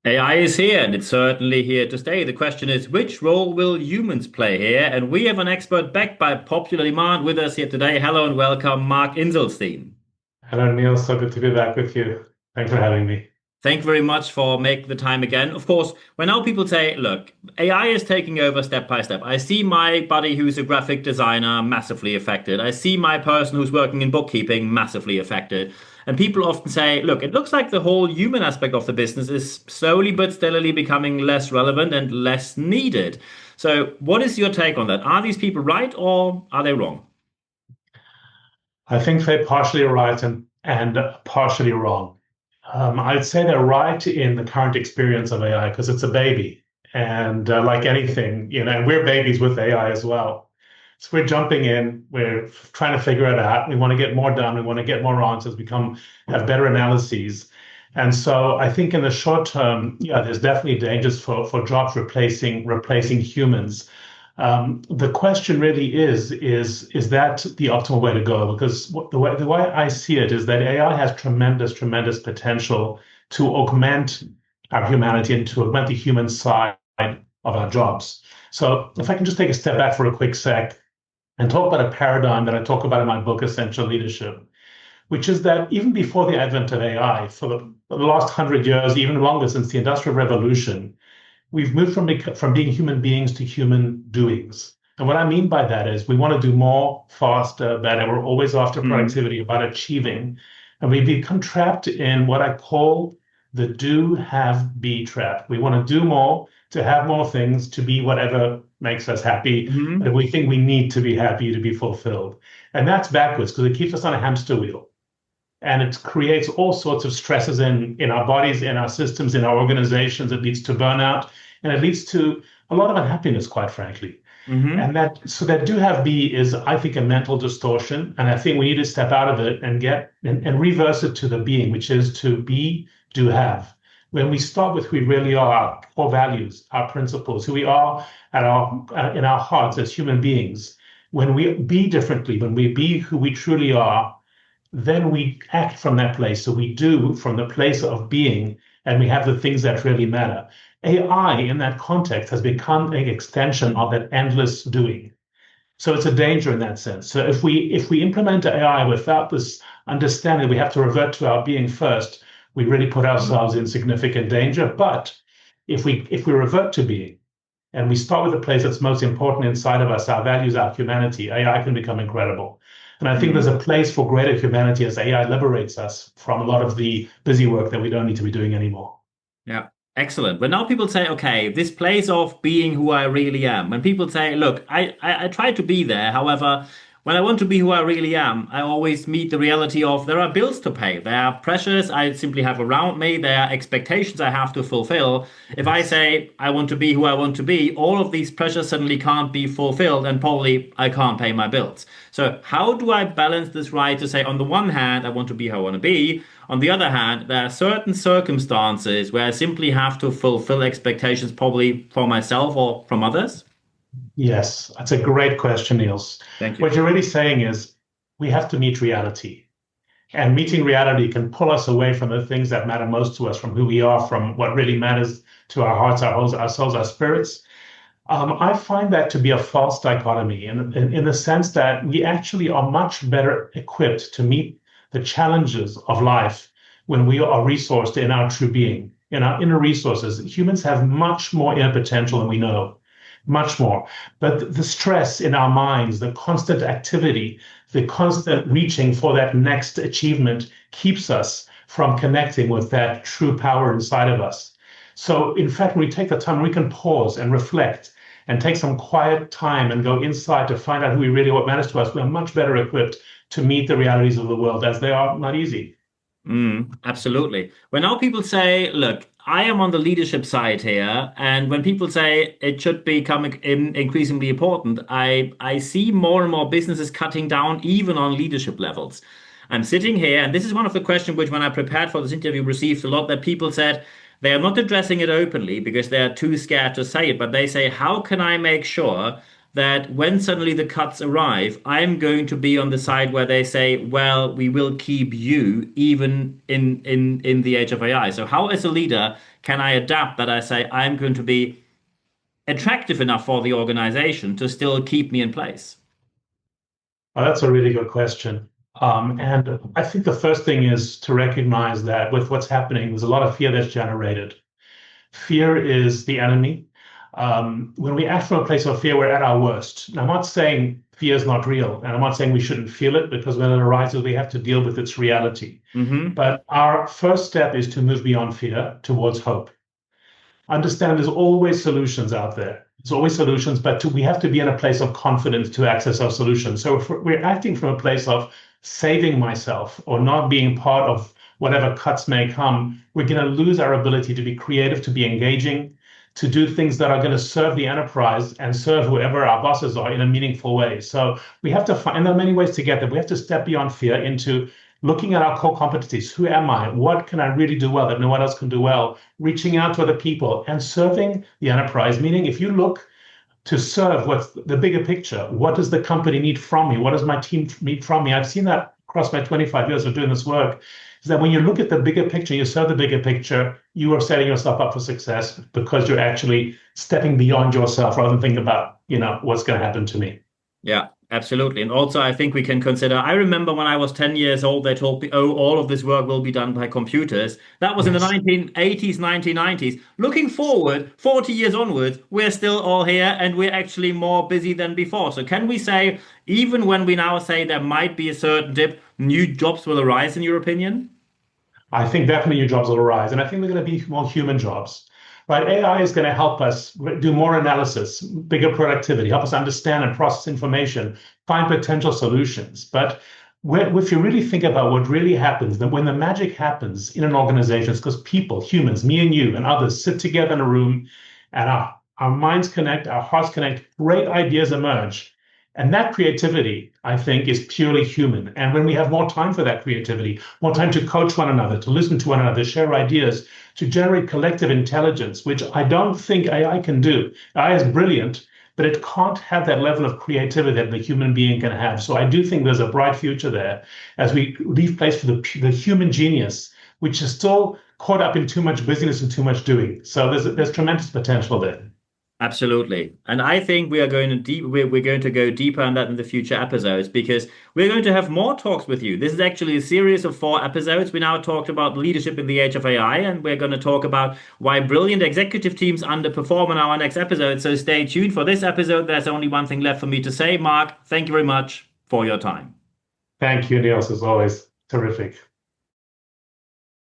AI is here, and it's certainly here to stay. The question is, which role will humans play here? And we have an expert backed by popular demand with us here today. Hello and welcome, Marc Inzelstein. Hello, Neil. So good to be back with you. Thanks for having me. Thank you very much for making the time again. Of course, when now people say, look, AI is taking over step by step. I see my buddy who's a graphic designer massively affected. I see my person who's working in bookkeeping massively affected. And people often say, look, it looks like the whole human aspect of the business is slowly but steadily becoming less relevant and less needed. So, what is your take on that? Are these people right or are they wrong? I think they're partially right and partially wrong. I'd say they're right in the current experience of AI because it's a baby. And like anything, and we're babies with AI as well. So we're jumping in, we're trying to figure it out. We want to get more done. We want to get more answers, have better analyses. And so I think in the short term, yeah, there's definitely dangers for jobs replacing humans. The question really is that the optimal way to go? Because the way I see it is that AI has tremendous potential to augment our humanity and to augment the human side of our jobs. So if I can just take a step back for a quick sec and talk about a paradigm that I talk about in my book, Essential Leadership, which is that even before the advent of AI, for the last 100 years, even longer since the Industrial Revolution, we've moved from being human beings to human doings. And what I mean by that is we want to do more, faster, better. We're always after productivity, about achieving. And we become trapped in what I call the do, have, be trap. We want to do more, to have more things, to be whatever makes us happy. Hmm. And we think we need to be happy to be fulfilled. And that's backwards because it keeps us on a hamster wheel. And it creates all sorts of stresses in our bodies, in our systems, in our organizations. It leads to burnout, and it leads to a lot of unhappiness, quite frankly. Hmm. And that do have be is, I think, a mental distortion. And I think we need to step out of it and and reverse it to the being, which is to be, do have. When we start with who we really are, our core values, our principles, who we are in our hearts as human beings, when we be differently, when we be who we truly are, then we act from that place. So we do from the place of being, and we have the things that really matter. AI in that context has become an extension of that endless doing. So it's a danger in that sense. So if we implement AI without this understanding, we have to revert to our being first. We really put ourselves in significant danger. But if we revert to being and we start with the place that's most important inside of us, our values, our humanity, AI can become incredible. And I think there's a place for greater humanity as AI liberates us from a lot of the busy work that we don't need to be doing anymore. Yeah, excellent. But now people say, okay, this place of being who I really am. When people say, look, I try to be there. However, when I want to be who I really am, I always meet the reality of there are bills to pay. There are pressures I simply have around me. There are expectations I have to fulfill. If I Yes. say I want to be who I want to be, all of these pressures suddenly can't be fulfilled and probably I can't pay my bills. So how do I balance this right to say, on the one hand, I want to be who I want to be. On the other hand, there are certain circumstances where I simply have to fulfill expectations, probably for myself or from others. Yes, that's a great question, Niels. Thank you. What you're really saying is we have to meet reality. And meeting reality can pull us away from the things that matter most to us, from who we are, from what really matters to our hearts, our souls, our spirits. I find that to be a false dichotomy in the sense that we actually are much better equipped to meet the challenges of life when we are resourced in our true being, in our inner resources. Humans have much more inner potential than we know, much more. But the stress in our minds, the constant activity, the constant reaching for that next achievement keeps us from connecting with that true power inside of us. So, in fact, when we take the time, we can pause and reflect and take some quiet time and go inside to find out who we really what matters to us. We're much better equipped to meet the realities of the world as they are not easy. Absolutely. When now people say, look, I am on the leadership side here, and when people say it should become increasingly important, I see more and more businesses cutting down even on leadership levels. I'm sitting here, and this is one of the questions which, when I prepared for this interview, received a lot that people said they are not addressing it openly because they are too scared to say it, but they say, how can I make sure that when suddenly the cuts arrive, I'm going to be on the side where they say, well, we will keep you even in the age of AI. So how as a leader can I adapt that I say I'm going to be attractive enough for the organization to still keep me in place? Well, that's a really good question. And I think the first thing is to recognize that with what's happening, there's a lot of fear that's generated. Fear is the enemy. When we act from a place of fear, we're at our worst. Now, I'm not saying fear is not real, and I'm not saying we shouldn't feel it because when it arises, we have to deal with its reality. Hmm. But our first step is to move beyond fear towards hope. Understand there's always solutions out there. There's always solutions, but we have to be in a place of confidence to access our solutions. So if we're acting from a place of saving myself or not being part of whatever cuts may come, we're going to lose our ability to be creative, to be engaging, to do things that are going to serve the enterprise and serve whoever our bosses are in a meaningful way. So we have to find, and there are many ways to get there. We have to step beyond fear into looking at our core competencies. Who am I? What can I really do well that no one else can do well? Reaching out to other people and serving the enterprise, meaning if you look to serve what's the bigger picture, what does the company need from me? What does my team need from me? I've seen that across my 25 years of doing this work, is that when you look at the bigger picture, you serve the bigger picture, you are setting yourself up for success because you're actually stepping beyond yourself rather than thinking about, what's going to happen to me. Yeah, absolutely. And also, I think we can consider. I remember when I was 10 years old, they told me, oh, all of this work will be done by computers. That was in the Yes. 1980s, 1990s. Looking forward, 40 years onwards, we're still all here and we're actually more busy than before. So, can we say, even when we now say there might be a certain dip, new jobs will arise, in your opinion? I think definitely new jobs will arise, and I think they're going to be more human jobs. Right? AI is going to help us do more analysis, bigger productivity, help us understand and process information, find potential solutions. But if you really think about what really happens, then when the magic happens in an organization, it's because people, humans, me and you and others, sit together in a room, and our minds connect, our hearts connect, great ideas emerge. And that creativity, I think, is purely human. And when we have more time for that creativity, more time to coach one another, to listen to one another, share ideas, to generate collective intelligence, which I don't think AI can do. AI is brilliant, but it can't have that level of creativity that the human being can have. So I do think there's a bright future there as we leave place for the human genius, which is still caught up in too much busyness and too much doing. So there's tremendous potential there. Absolutely. And I think we are going to we're going to go deeper on that in the future episodes because we're going to have more talks with you. This is actually a series of 4 episodes. We now talked about leadership in the age of AI, and we're going to talk about why brilliant executive teams underperform in our next episode. So stay tuned for this episode. There's only one thing left for me to say. Mark, thank you very much for your time. Thank you, Niels, as always. Terrific.